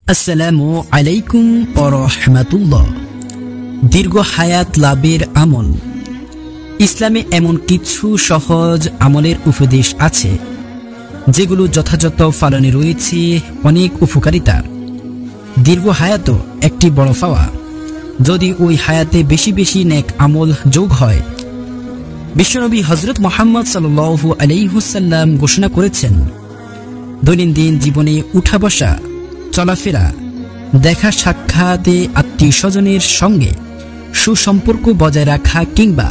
আসসালামু আলাইকুম ওয়া রাহমাতুল্লাহ। দীর্ঘ হায়াত লাভের আমল। ইসলামে এমন কিছু সহজ আমলের উপদেশ আছে যেগুলো যথাযথ পালনে রয়েছে অনেক উপকারিতা। দীর্ঘ হায়াতও একটি বড় পাওয়া, যদি ওই হায়াতে বেশি বেশি নেক আমল যোগ হয়। বিশ্বনবী হযরত মুহাম্মদ সাল্লাল্লাহু আলাইহি ওয়াসাল্লাম ঘোষণা করেছেন, দৈনন্দিন জীবনে উঠা বসা, চলাফেরা, দেখা সাক্ষাতে, আত্মীয় স্বজনের সঙ্গে সুসম্পর্ক বজায় রাখা কিংবা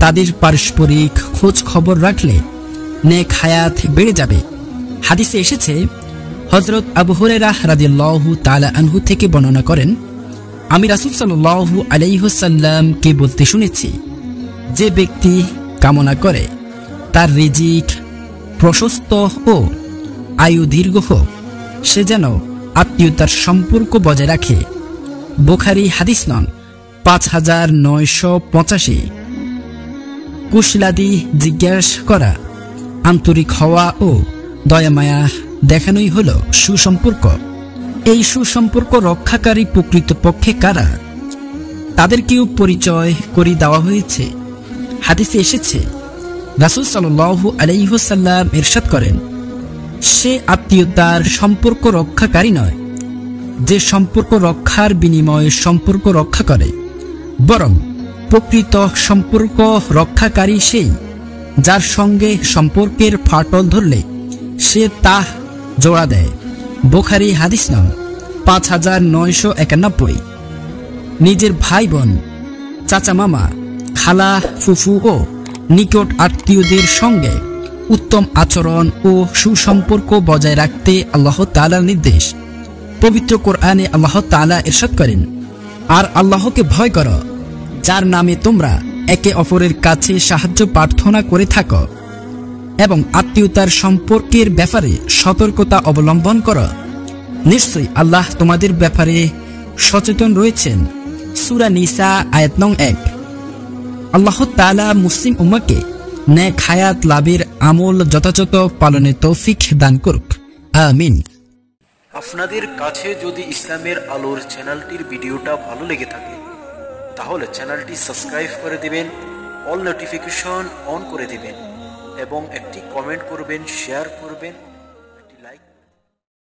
তাদের পারস্পরিক খোঁজ খবর রাখলে নেক হায়াত বেড়ে যাবে। হাদিসে এসেছে, হযরত আবু হুরায়রা রাদিয়াল্লাহু তাআলা আনহু থেকে বর্ণনা করেন, আমি রাসূল সাল্লাল্লাহু আলাইহি ওয়াসাল্লামকে বলতে শুনেছি, যে ব্যক্তি কামনা করে তার রিজিক প্রশস্ত ও আয়ু দীর্ঘ হোক, সে যেন আত্মীয়তার সম্পর্ক বজায় রাখে। বুখারী হাদিস নং 5985। কুশলাদি জিজ্ঞাসা করা, আন্তরিক হওয়া ও দয়ামায়া দেখানোই হলো সুসম্পর্ক। এই সুসম্পর্ক রক্ষাকারী প্রকৃতপক্ষে কারা, তাদেরকেও পরিচয় করে দেওয়া হয়েছে। হাদিসে এসেছে, রাসূল সাল্লাল্লাহু আলাইহি ওয়াসাল্লাম ইরশাদ করেন, সে আত্মীয়তার সম্পর্ক রক্ষাকারী নয় যে সম্পর্ক রক্ষার বিনিময়ে সম্পর্ক রক্ষা করে, বরং প্রকৃত সম্পর্ক রক্ষাকারী সেই যার সঙ্গে সম্পর্কের ফাটল ধরলে সে তা জোড়া দেয়। বুখারী হাদিস নং 5991। নিজের ভাই বোন, চাচা মামা, খালা ফুফু ও নিকট আত্মীয়দের সঙ্গে উত্তম আচরণ ও সুসম্পর্ক বজায় রাখতে আল্লাহ তাআলার নির্দেশ। পবিত্র কোরআনে আল্লাহ তাআলা ইরশাদ করেন, আর আল্লাহকে ভয় করো, যার নামে তোমরা একে অপরের কাছে সাহায্য প্রার্থনা করে থাকো, এবং আত্মীয়তার সম্পর্কের ব্যাপারে সতর্কতা অবলম্বন করো। নিশ্চয়ই আল্লাহ তোমাদের ব্যাপারে সচেতন রয়েছেন। সূরা নিসা আয়াত নং 1। আল্লাহ তাআলা মুসলিম উম্মাহকে নেক হায়াত লাভের আমল যথাযথ পালনের তৌফিক দান করুক, আমিন। আপনাদের কাছে যদি ইসলামের আলোর চ্যানেলটির ভিডিওটা ভালো লেগে থাকে, তাহলে চ্যানেলটি সাবস্ক্রাইব করে দিবেন, অল নোটিফিকেশন অন করে দিবেন এবং একটি কমেন্ট করবেন, শেয়ার করবেন।